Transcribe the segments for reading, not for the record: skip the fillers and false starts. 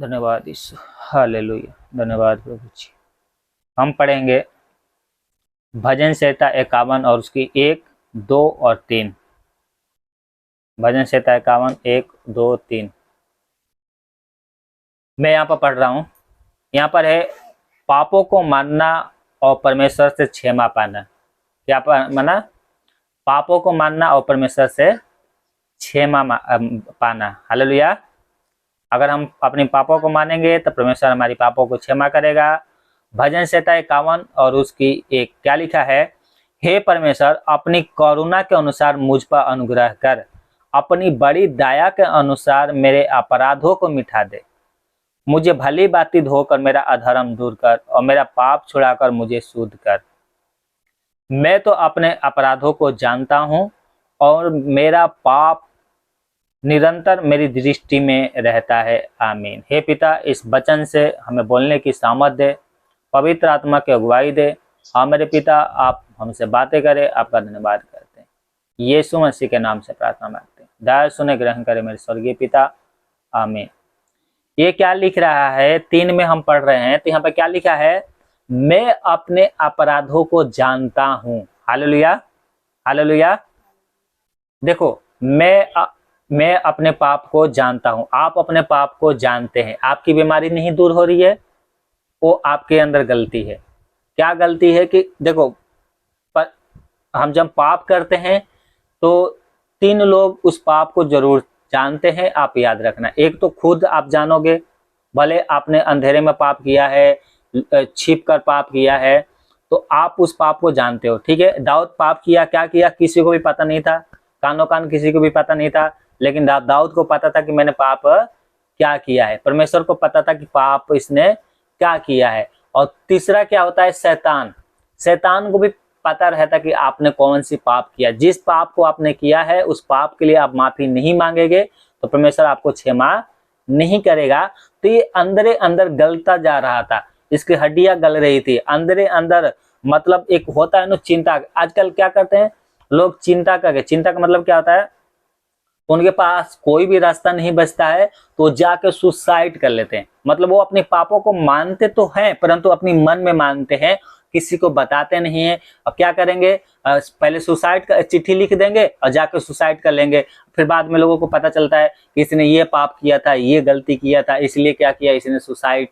धन्यवाद ईश्वर, हालेलुया, धन्यवाद प्रभु जी। हम पढ़ेंगे भजन संहिता 51 और उसकी 1, 2 और 3। भजन संहिता 51, 1, 2, 3। मैं यहाँ पर पढ़ रहा हूँ। यहाँ पर है पापों को मानना और परमेश्वर से क्षमा पाना। क्या माना? पापों को मानना और परमेश्वर से क्षमा पाना। हालेलुया। अगर हम अपने पापों को मानेंगे तो परमेश्वर हमारी पापों को क्षमा करेगा। भजन संहिता 51 और उसकी 1 क्या लिखा है? हे परमेश्वर, अपनी करुणा के अनुसार मुझ पर अनुग्रह कर, अपनी बड़ी दया के अनुसार मेरे अपराधों को मिटा दे। मुझे भली भांति धोकर मेरा अधर्म दूर कर और मेरा पाप छुड़ाकर मुझे शुद्ध कर। मैं तो अपने अपराधों को जानता हूँ और मेरा पाप निरंतर मेरी दृष्टि में रहता है। आमीन। हे पिता, इस वचन से हमें बोलने की सामर्थ दे, पवित्र आत्मा की अगुवाई दे। हाँ मेरे पिता, आप हमसे बातें करें। आपका धन्यवाद करते हैं, यीशु मसीह के नाम से प्रार्थना मांगते हैं। दया सुने, ग्रहण करें मेरे स्वर्गीय पिता। आमीन। ये क्या लिख रहा है? 3 में हम पढ़ रहे हैं, तो यहाँ पर क्या लिखा है? मैं अपने अपराधों को जानता हूँ। Hallelujah, hallelujah. देखो, मैं अपने पाप को जानता हूं। आप अपने पाप को जानते हैं। आपकी बीमारी नहीं दूर हो रही है, वो आपके अंदर गलती है। क्या गलती है कि देखो, हम जब पाप करते हैं तो 3 लोग उस पाप को जरूर जानते हैं। आप याद रखना, एक तो खुद आप जानोगे, भले आपने अंधेरे में पाप किया है, छिप कर पाप किया है, तो आप उस पाप को जानते हो। ठीक है, दाऊद पाप किया, क्या किया? किसी को भी पता नहीं था, कानो कान किसी को भी पता नहीं था, लेकिन दाऊद को पता था कि मैंने पाप क्या किया है। परमेश्वर को पता था कि पाप इसने क्या किया है। और तीसरा क्या होता है? शैतान को भी पता रहता कि आपने कौन सी पाप किया। जिस पाप को आपने किया है उस पाप के लिए आप माफी नहीं मांगेंगे तो परमेश्वर आपको क्षमा नहीं करेगा। तो ये अंदर अंदर गलता जा रहा था, इसकी हड्डियां गल रही थी अंदर अंदर। मतलब एक होता है ना चिंता। आजकल क्या करते हैं लोग? चिंता करके, चिंता का मतलब क्या होता है? उनके पास कोई भी रास्ता नहीं बचता है तो जाके सुसाइड कर लेते हैं। मतलब वो अपने पापों को मानते तो हैं परंतु अपनी मन में मानते हैं, किसी को बताते नहीं है। अब क्या करेंगे? पहले सुसाइड का चिट्ठी लिख देंगे और जाकर सुसाइड कर लेंगे। फिर बाद में लोगों को पता चलता है कि इसने ये पाप किया था, ये गलती किया था, इसलिए क्या किया? इसने सुसाइड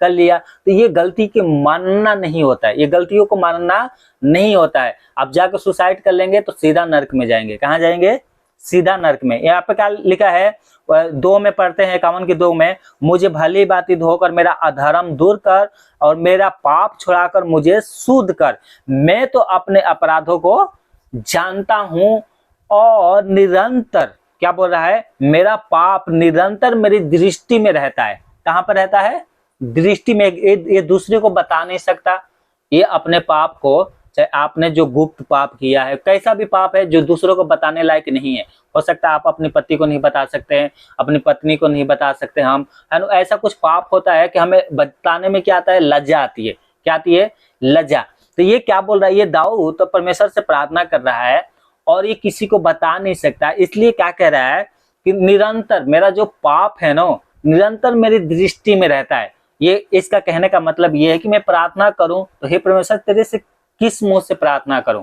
कर लिया। तो ये गलती के मानना नहीं होता है, ये गलतियों को मानना नहीं होता है। अब जाकर सुसाइड कर लेंगे तो सीधा नर्क में जाएंगे। कहाँ जाएंगे? सीधा नर्क में। यहाँ पे क्या लिखा है? 2 में पढ़ते हैं, 51 की 2 में, मुझे भली भांति धोकर मेरा अधर्म दूर कर और मेरा पाप छुड़ाकर मुझे शुद्ध कर। मैं तो अपने अपराधों को जानता हूं और निरंतर, क्या बोल रहा है? मेरा पाप निरंतर मेरी दृष्टि में रहता है। कहां पर रहता है? दृष्टि में। ये दूसरे को बता नहीं सकता। ये अपने पाप को, चाहे आपने जो गुप्त पाप किया है, कैसा भी पाप है जो दूसरों को बताने लायक नहीं है। हो सकता है आप अपनी पति को नहीं बता सकते हैं, अपनी पत्नी को नहीं बता सकते हम, है ना? ऐसा कुछ पाप होता है कि हमें बताने में क्या आता है? लज्जा आती है। क्या आती है? लज्जा। तो ये क्या बोल रहा है? ये दाऊद तो परमेश्वर से प्रार्थना कर रहा है और ये किसी को बता नहीं सकता। इसलिए क्या कह रहा है कि निरंतर मेरा जो पाप है ना, निरंतर मेरी दृष्टि में रहता है। ये इसका कहने का मतलब ये है कि मैं प्रार्थना करूं तो हे परमेश्वर, तेरे से किस मुंह से प्रार्थना करूं?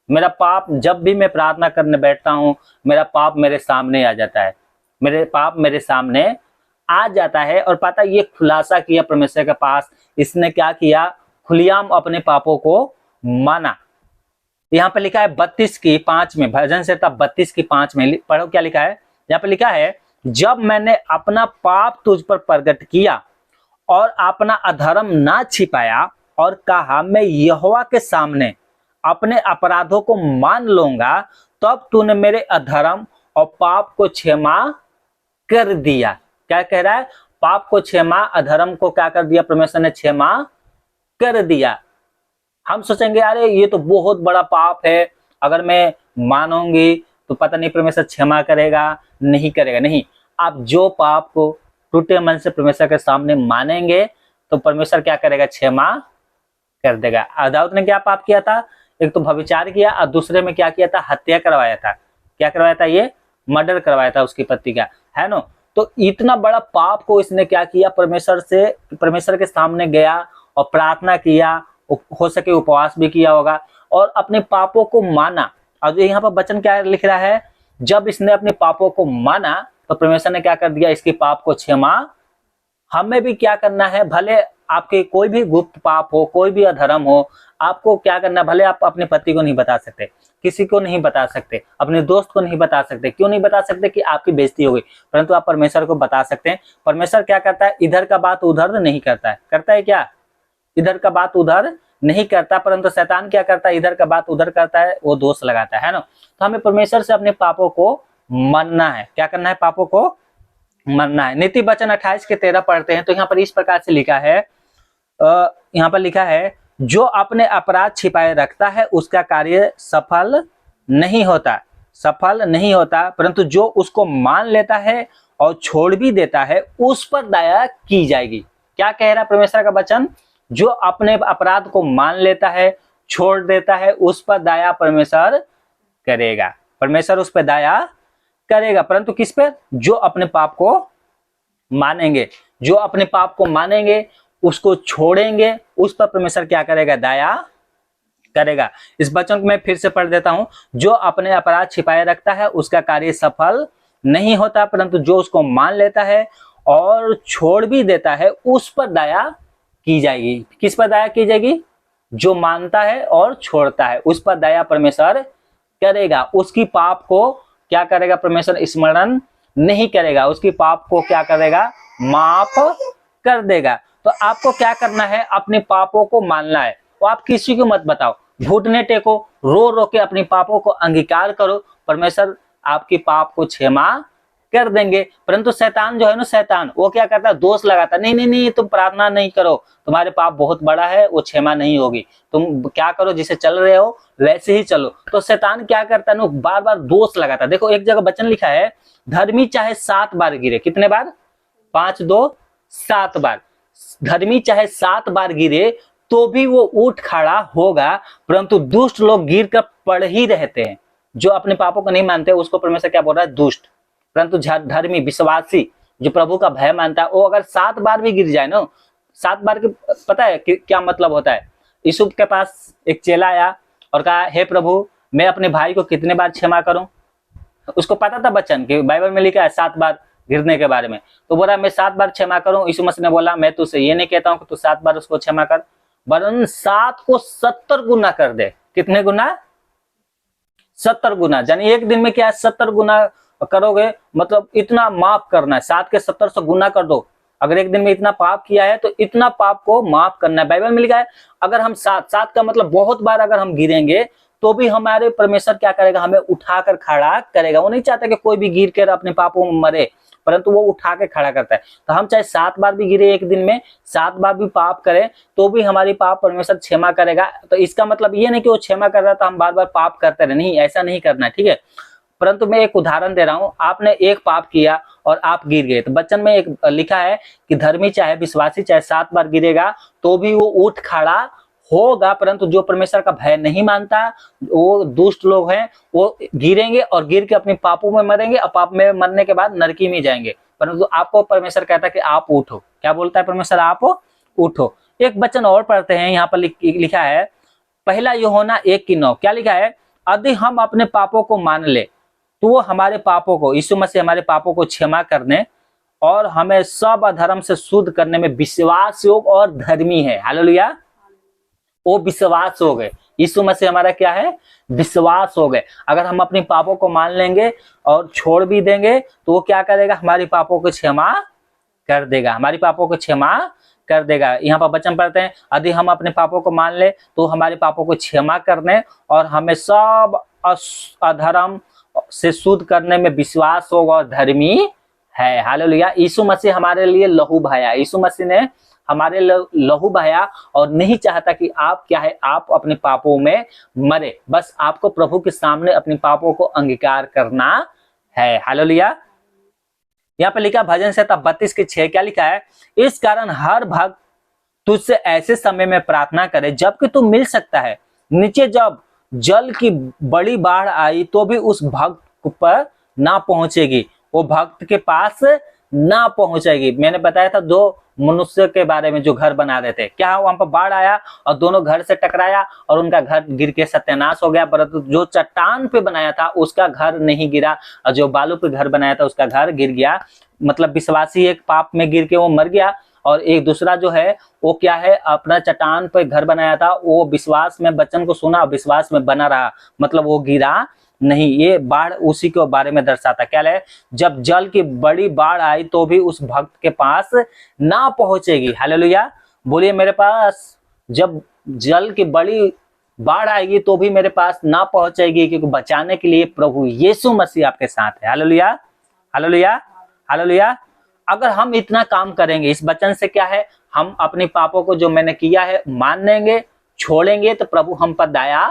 मेरा पाप, जब भी मैं प्रार्थना करने बैठता हूं, मेरा पाप मेरे सामने आ जाता है, मेरे पाप मेरे सामने आ जाता है। और पता, ये खुलासा किया परमेश्वर के पास। इसने क्या किया? खुलेआम अपने पापों को माना। यहाँ पे लिखा है 32 की 5 में, भजन संहिता 32 की 5 में पढ़ो क्या लिखा है? यहाँ पे लिखा है, जब मैंने अपना पाप तुझ पर प्रकट किया और अपना अधर्म ना छिपाया और कहा मैं यहोवा के सामने अपने अपराधों को मान लूंगा, तब तूने मेरे अधर्म और पाप को क्षमा कर दिया। क्या कह रहा है? पाप को क्षमा, अधर्म को क्या कर दिया? परमेश्वर ने क्षमा कर दिया। हम सोचेंगे अरे ये तो बहुत बड़ा पाप है, अगर मैं मानूंगी तो पता नहीं परमेश्वर क्षमा करेगा, नहीं करेगा। नहीं, आप जो पाप को टूटे मन से परमेश्वर के सामने मानेंगे तो परमेश्वर क्या करेगा? क्षमा कर देगा। दाऊद ने क्या पाप किया था? एक तो व्यभिचार किया और दूसरे में क्या किया था? हत्या करवाया था। क्या करवाया था? ये मर्डर करवाया था उसकी पत्नी का, है ना? तो इतना बड़ा पाप को इसने क्या किया, परमेश्वर के सामने गया और प्रार्थना किया, हो सके उपवास भी किया होगा और अपने पापों को माना। और यहाँ पर वचन क्या लिख रहा है, जब इसने अपने पापों को माना तो परमेश्वर ने क्या कर दिया, इसके पाप को क्षमा। हमें भी क्या करना है, भले आपके कोई भी गुप्त पाप हो, कोई भी अधर्म हो, आपको क्या करना है, भले आप अपने पति को नहीं बता सकते, किसी को नहीं बता सकते, अपने दोस्त को नहीं बता सकते, क्यों नहीं बता सकते कि आपकी बेइज्जती हो गई, परंतु आप परमेश्वर को बता सकते हैं। परमेश्वर क्या करता है, इधर का बात उधर नहीं करता है, करता है क्या, इधर का बात उधर नहीं करता, परंतु शैतान क्या करता है, इधर का बात उधर करता है, वो दोष लगाता है ना। तो हमें परमेश्वर से अपने पापों को मानना है, क्या करना है, पापों को मानना है। नीति वचन 28 के 13 पढ़ते हैं तो यहाँ पर इस प्रकार से लिखा है, यहाँ पर लिखा है, जो अपने अपराध छिपाए रखता है उसका कार्य सफल नहीं होता, परंतु जो उसको मान लेता है और छोड़ भी देता है उस पर दया की जाएगी। क्या कह रहा है परमेश्वर का वचन, जो अपने अपराध को मान लेता है, छोड़ देता है, उस पर दया परमेश्वर करेगा, परमेश्वर उस पर दया करेगा, परंतु किस पे, जो अपने पाप को मानेंगे, जो अपने पाप को मानेंगे, उसको छोड़ेंगे, उस पर परमेश्वर क्या करेगा, दया करेगा। इस वचन को मैं फिर से पढ़ देता हूं, जो अपने अपराध छिपाए रखता है उसका कार्य सफल नहीं होता, परंतु जो उसको मान लेता है और छोड़ भी देता है उस पर दया की जाएगी। किस पर दया की जाएगी, जो मानता है और छोड़ता है उस पर दया परमेश्वर करेगा, उसकी पाप को क्या करेगा, परमेश्वर स्मरण नहीं करेगा, उसकी पाप को क्या करेगा, माफ कर देगा। तो आपको क्या करना है, अपने पापों को मानना है, तो आप किसी को मत बताओ, घुटने टेको, रो रो के अपने पापों को अंगीकार करो, परमेश्वर आपके पाप को क्षमा कर देंगे। परंतु शैतान जो है ना, शैतान वो क्या करता है, दोष लगाता, नहीं नहीं नहीं, तुम प्रार्थना नहीं करो, तुम्हारे पाप बहुत बड़ा है, वो क्षमा नहीं होगी, तुम क्या करो, जिसे चल रहे हो वैसे ही चलो। तो शैतान क्या करता है ना, बार बार दोष लगाता। देखो एक जगह वचन लिखा है, धर्मी चाहे 7 बार गिरे, कितने बार, 5 2 7 बार, धर्मी चाहे 7 बार गिरे तो भी वो उठ खड़ा होगा, परंतु दुष्ट लोग गिर कर पड़ ही रहते हैं। जो अपने पापों को नहीं मानते उसको परमेश्वर क्या बोल रहा है, दुष्ट, परंतु धर्मी विश्वासी जो प्रभु का भय मानता है, वो अगर 7 बार भी गिर जाए ना, 7 बार के पता है कि क्या मतलब होता है। यीशु के पास एक चेला आया और कहा, हे प्रभु मैं अपने भाई को कितने बार क्षमा करूं, उसको पता था वचन कि बाइबल में लिखा है 7 बार गिरने के बारे में, तो बोला मैं 7 बार क्षमा करूं। यीशु मसीह ने बोला, मैं तुझसे ये नहीं कहता हूं कि तू 7 बार उसको क्षमा कर, वरन 7 को 70 गुना कर दे। कितने गुना, 70 गुना, यानी एक दिन में क्या 70 गुना करोगे, मतलब इतना माफ करना है, 7 के 70 से गुना कर दो। अगर एक दिन में इतना पाप किया है तो इतना पाप को माफ करना है। बाइबल में लिखा है, अगर हम 7 का मतलब बहुत बार अगर हम गिरेंगे तो भी हमारे परमेश्वर क्या करेगा, हमें उठाकर खड़ा करेगा। वो नहीं चाहता कि कोई भी गिर कर अपने पापों में मरे, परंतु वो उठा के खड़ा करता है। तो हम चाहे 7 बार भी गिरे एक दिन में, 7 बार भी पाप करें तो भी हमारी पाप परमेश्वर क्षमा करेगा। तो इसका मतलब ये नहीं कि वो क्षमा कर रहा है तो हम बार बार पाप करते रहे, नहीं, ऐसा नहीं करना है, ठीक है। परंतु मैं एक उदाहरण दे रहा हूं, आपने एक पाप किया और आप गिर गए, तो वचन में एक लिखा है कि धर्मी चाहे विश्वासी चाहे 7 बार गिरेगा तो भी वो उठ खड़ा होगा, परंतु जो परमेश्वर का भय नहीं मानता, वो दुष्ट लोग हैं, वो गिरेंगे और गिर के अपने पापों में मरेंगे और पाप में मरने के बाद नरकी में जाएंगे। परंतु आपको परमेश्वर कहता है कि आप उठो। क्या बोलता है परमेश्वर, आप उठो। एक वचन और पढ़ते हैं, यहाँ पर लिखा है 1 यूहन्ना 1:9, क्या लिखा है, यदि हम अपने पापों को मान ले तो वो हमारे पापों को, यीशु मसीह हमारे पापों को क्षमा करने और हमें सब अधर्म से शुद्ध करने में विश्वास योग्य और धर्मी है। हालेलुया, वो विश्वास हो गए, यीशु मसीह हमारा क्या है, विश्वास हो गए। अगर हम अपने पापों को मान लेंगे और छोड़ भी देंगे तो वो क्या करेगा, हमारी पापों को क्षमा कर देगा, हमारी पापों को क्षमा कर देगा। यहाँ पर वचन पढ़ते हैं, यदि हम अपने पापों को मान ले तो हमारे पापों को क्षमा करने और हमें सब अधर्म से शुद्ध करने में विश्वास होगा और धर्मी है। हालेलुया, यीशु मसीह हमारे लिए लहू बहाया, यीशु मसीह ने हमारे लहू बहाया और नहीं चाहता कि आप क्या है, आप अपने पापों में मरे। बस आपको प्रभु के सामने अपने पापों को अंगीकार करना है। हालेलुया, यहाँ पे लिखा भजन संहिता 32:6, क्या लिखा है, इस कारण हर भक्त तुझसे ऐसे समय में प्रार्थना करे जबकि तू मिल सकता है। नीचे जब जल की बड़ी बाढ़ आई तो भी उस भक्त पर ना पहुंचेगी, वो भक्त के पास ना पहुंचेगी। मैंने बताया था दो मनुष्य के बारे में जो घर बना रहे थे, क्या वहां पर बाढ़ आया और दोनों घर से टकराया और उनका घर गिर के सत्यानाश हो गया, परंतु जो चट्टान पे बनाया था उसका घर नहीं गिरा और जो बालू पे घर बनाया था उसका घर गिर गया। मतलब विश्वासी एक पाप में गिर के वो मर गया और एक दूसरा जो है वो क्या है, अपना चट्टान पे घर बनाया था, वो विश्वास में वचन को सुना, विश्वास में बना रहा, मतलब वो गिरा नहीं। ये बाढ़ उसी के बारे में दर्शाता। क्या है, जब जल की बड़ी बाढ़ आई तो भी उस भक्त के पास ना पहुंचेगी। हालेलुया, बोलिए मेरे पास जब जल की बड़ी बाढ़ आएगी तो भी मेरे पास ना पहुंचेगी, क्योंकि बचाने के लिए प्रभु यीशु मसीह आपके साथ है। Hallelujah, hallelujah, hallelujah. अगर हम इतना काम करेंगे इस वचन से, क्या है, हम अपने पापों को जो मैंने किया है मान लेंगे, छोड़ेंगे, तो प्रभु हम पर दया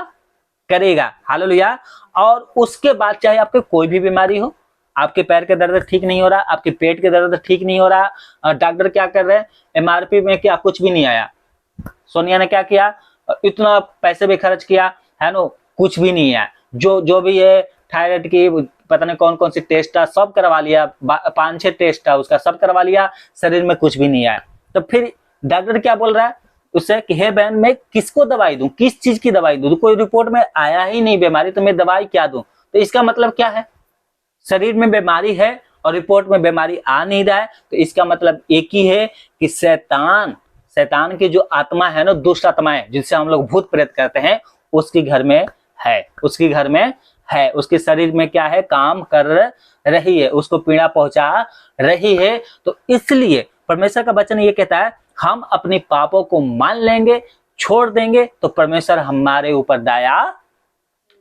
करेगा। हालेलुया। और उसके बाद चाहे आपके कोई भी बीमारी हो, आपके पैर के दर्द ठीक नहीं हो रहा, आपके पेट के दर्द ठीक नहीं हो रहा, डॉक्टर क्या कर रहे हैं, एमआरपी में क्या कुछ भी नहीं आया, सोनिया ने क्या किया, इतना पैसे भी खर्च किया है नो, कुछ भी नहीं है, जो भी है थायराइड की पता नहीं कौन कौन सी टेस्ट था सब करवा लिया, 5-6 टेस्ट था उसका, सब करवा लिया, शरीर में कुछ भी नहीं आया। तो फिर डॉक्टर क्या बोल रहा है उससे कि हे बहन मैं किसको दवाई दूं, किस चीज की दवाई दूं, तो कोई रिपोर्ट में आया ही नहीं बीमारी, तो मैं दवाई क्या दूं। तो इसका मतलब क्या है, शरीर में बीमारी है और रिपोर्ट में बीमारी आ नहीं रहा है, तो इसका मतलब एक ही है कि शैतान की जो आत्मा है ना, दुष्ट आत्माएं जिससे हम लोग भूत प्रेत करते हैं, उसके घर में है, उसके घर में है, उसके शरीर में क्या है, काम कर रही है, उसको पीड़ा पहुंचा रही है। तो इसलिए परमेश्वर का वचन ये कहता है हम अपने पापों को मान लेंगे, छोड़ देंगे, तो परमेश्वर हमारे ऊपर दया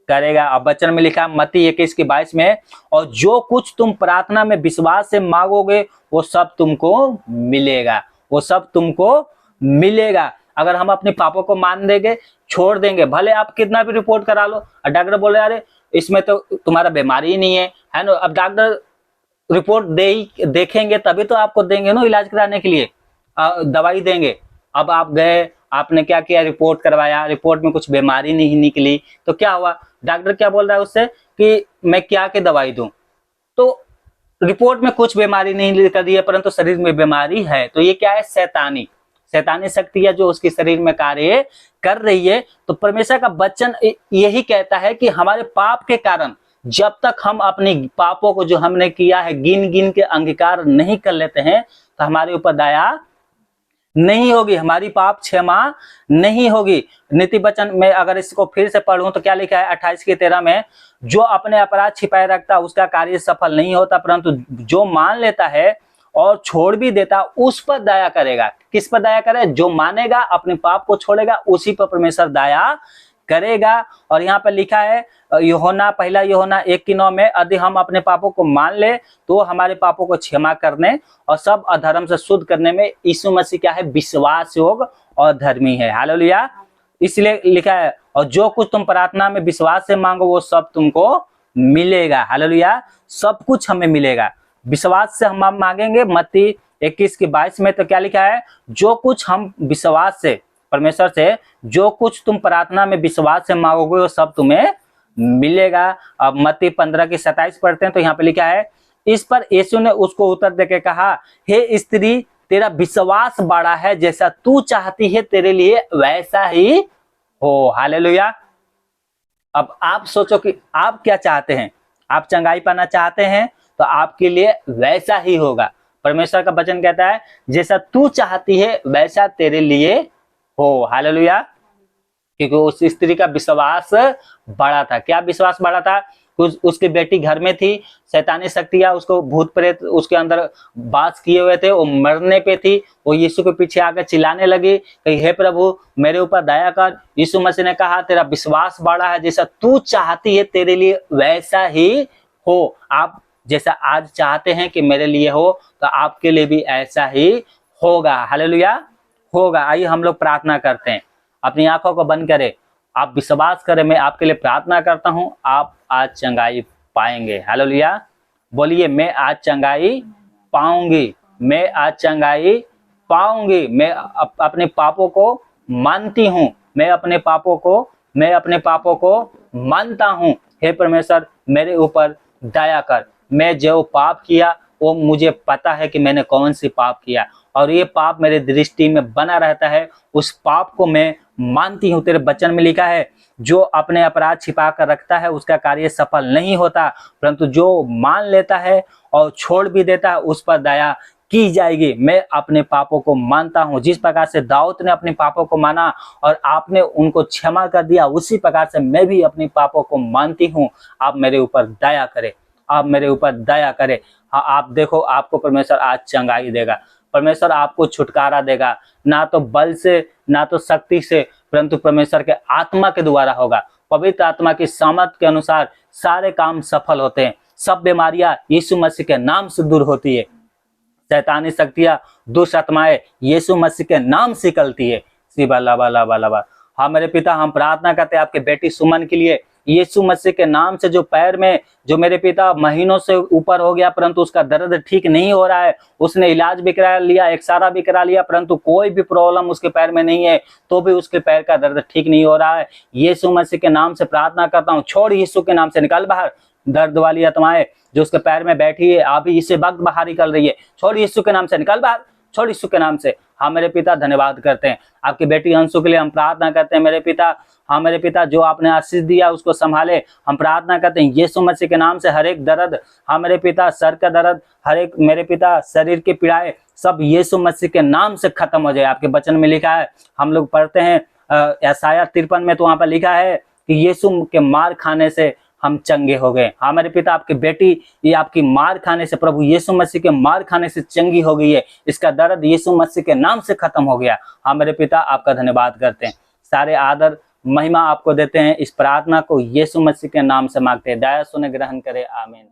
करेगा। अब वचन में लिखा मत्ती 21:22 में, और जो कुछ तुम प्रार्थना में विश्वास से मांगोगे वो सब तुमको मिलेगा, वो सब तुमको मिलेगा। अगर हम अपने पापों को मान देंगे, छोड़ देंगे, भले आप कितना भी रिपोर्ट करा लो और डॉक्टर बोले अरे इसमें तो तुम्हारा बीमारी ही नहीं है ना, अब डॉक्टर रिपोर्ट देखेंगे तभी तो आपको देंगे ना इलाज कराने के लिए, दवाई देंगे। अब आप गए, आपने क्या किया, रिपोर्ट करवाया, रिपोर्ट में कुछ बीमारी नहीं निकली, तो क्या हुआ, डॉक्टर क्या बोल रहा है उससे कि मैं क्या के दवाई दूं, तो रिपोर्ट में कुछ बीमारी नहीं निकल रही है परंतु शरीर में बीमारी है, तो ये क्या है, शैतानी शक्तियां जो उसके शरीर में कार्य कर रही है। तो परमेश्वर का वचन यही कहता है कि हमारे पाप के कारण जब तक हम अपने पापों को जो हमने किया है गिन गिन के अंगीकार नहीं कर लेते हैं, तो हमारे ऊपर दया नहीं होगी, हमारी पाप क्षमा नहीं होगी। नीति वचन में अगर इसको फिर से पढ़ूं तो क्या लिखा है 28:13 में, जो अपने अपराध छिपाए रखता उसका कार्य सफल नहीं होता, परंतु जो मान लेता है और छोड़ भी देता उस पर दया करेगा। किस पर दया करे, जो मानेगा, अपने पाप को छोड़ेगा, उसी पर परमेश्वर दया करेगा। और यहाँ पर लिखा है पहला यूहन्ना 1:9 में, यदि हम अपने पापों को मान ले तो हमारे पापों को क्षमा करने और सब अधर्म से शुद्ध करने में यीशु मसीह क्या है, विश्वास योग और धर्मी है। हालेलुया। इसलिए लिखा है और जो कुछ तुम प्रार्थना में विश्वास से मांगो वो सब तुमको मिलेगा। हालेलुया, सब कुछ हमें मिलेगा, विश्वास से हम मांगेंगे। मत्ती 21:22 में तो क्या लिखा है, जो कुछ हम विश्वास से, परमेश्वर से जो कुछ तुम प्रार्थना में विश्वास से मांगोगे वो सब तुम्हें मिलेगा। अब मत्ती 15:27 पढ़ते हैं तो यहाँ पे लिखा है, इस पर यीशु ने उसको उत्तर देके कहा, हे स्त्री तेरा विश्वास बड़ा है, जैसा तू चाहती है तेरे लिए वैसा ही हो। हालेलुया। अब आप सोचो कि आप क्या चाहते हैं, आप चंगाई पाना चाहते हैं तो आपके लिए वैसा ही होगा। परमेश्वर का वचन कहता है जैसा तू चाहती है वैसा तेरे लिए हो। हालेलुया। क्योंकि उस स्त्री का विश्वास बड़ा था। क्या विश्वास बड़ा था, उसकी बेटी घर में थी, शैतानी शक्तियां उसको भूत प्रेत उसके अंदर वास किए हुए थे, वो मरने पे थी, वो यीशु के पीछे आकर चिल्लाने लगी कि हे प्रभु मेरे ऊपर दया कर। यीशु मसीह ने कहा तेरा विश्वास बड़ा है, जैसा तू चाहती है तेरे लिए वैसा ही हो। आप जैसा आज चाहते हैं कि मेरे लिए हो तो आपके लिए भी ऐसा ही होगा। हालेलुया, होगा। आइए हम लोग प्रार्थना करते हैं, अपनी आंखों को बंद करें, आप विश्वास करें, मैं आपके लिए प्रार्थना करता हूं, आप आज चंगाई पाएंगे। हालेलुया, बोलिए मैं आज चंगाई पाऊंगी, मैं आज चंगाई पाऊंगी। मैं अपने पापों को मानती हूं, मैं अपने पापों को मानता हूं। हे परमेश्वर मेरे ऊपर दया कर, मैं जो पाप किया वो मुझे पता है कि मैंने कौन सी पाप किया और ये पाप मेरे दृष्टि में बना रहता है, उस पाप को मैं मानती हूँ। तेरे वचन में लिखा है, जो अपने अपराध छिपा कर रखता है उसका कार्य सफल नहीं होता, परंतु जो मान लेता है और छोड़ भी देता है उस पर दया की जाएगी। मैं अपने पापों को मानता हूँ। जिस प्रकार से दाऊद ने अपने पापों को माना और आपने उनको क्षमा कर दिया, उसी प्रकार से मैं भी अपने पापों को मानती हूँ। आप मेरे ऊपर दया करें, आप मेरे ऊपर दया करें। हाँ, आप देखो, आपको परमेश्वर आज चंगाई देगा, परमेश्वर आपको छुटकारा देगा, ना तो बल से ना तो शक्ति से, परंतु परमेश्वर के आत्मा के द्वारा होगा। पवित्र आत्मा की सामर्थ के अनुसार सारे काम सफल होते हैं। सब बीमारियां यीशु मसीह के नाम से दूर होती है। शैतानी शक्तियां, दुष्ट आत्माएं यीशु मसीह के नाम से निकलती है। शिवा लावा लावा लावा। हाँ मेरे पिता, हम प्रार्थना करते हैं आपके बेटी सुमन के लिए। यीशु मसीह के नाम से जो पैर में, जो मेरे पिता महीनों से ऊपर हो गया परंतु उसका दर्द ठीक नहीं हो रहा है, उसने इलाज भी करा लिया, एक्सरा भी करा लिया, परंतु कोई भी प्रॉब्लम उसके पैर में नहीं है, तो भी उसके पैर का दर्द ठीक नहीं हो रहा है। यीशु मसीह के नाम से प्रार्थना करता हूँ, छोड़ यीशु के नाम से, निकल बाहर। दर्द वाली आत्माएं जो उसके पैर में बैठी है, अभी इससे वक्त बाहर निकल रही है, छोड़ यीशु के नाम से, निकल बाहर, छोड़ यीशु के नाम से। हाँ मेरे पिता, धन्यवाद करते हैं आपकी बेटी अंशु के लिए, हम प्रार्थना करते हैं मेरे पिता। हाँ मेरे पिता, जो आपने आशीष दिया उसको संभाले, हम प्रार्थना करते हैं यीशु मसीह के नाम से। हर एक दर्द, हाँ मेरे पिता, सर का दर्द, हर एक मेरे पिता शरीर की पीड़ाएं, सब यीशु मसीह के नाम से खत्म हो जाए। आपके वचन में लिखा है, हम लोग पढ़ते हैं यशायाह 53 में, तो वहां पर लिखा है कि यीशु के मार खाने से हम चंगे हो गए। हाँ मेरे पिता, आपकी बेटी ये आपकी मार खाने से, प्रभु यीशु मसीह के मार खाने से चंगी हो गई है, इसका दर्द यीशु मसीह के नाम से खत्म हो गया। हाँ मेरे पिता, आपका धन्यवाद करते हैं, सारे आदर महिमा आपको देते हैं। इस प्रार्थना को यीशु मसीह के नाम से मांगते हैं, दया सुने, ग्रहण करे, आमीन।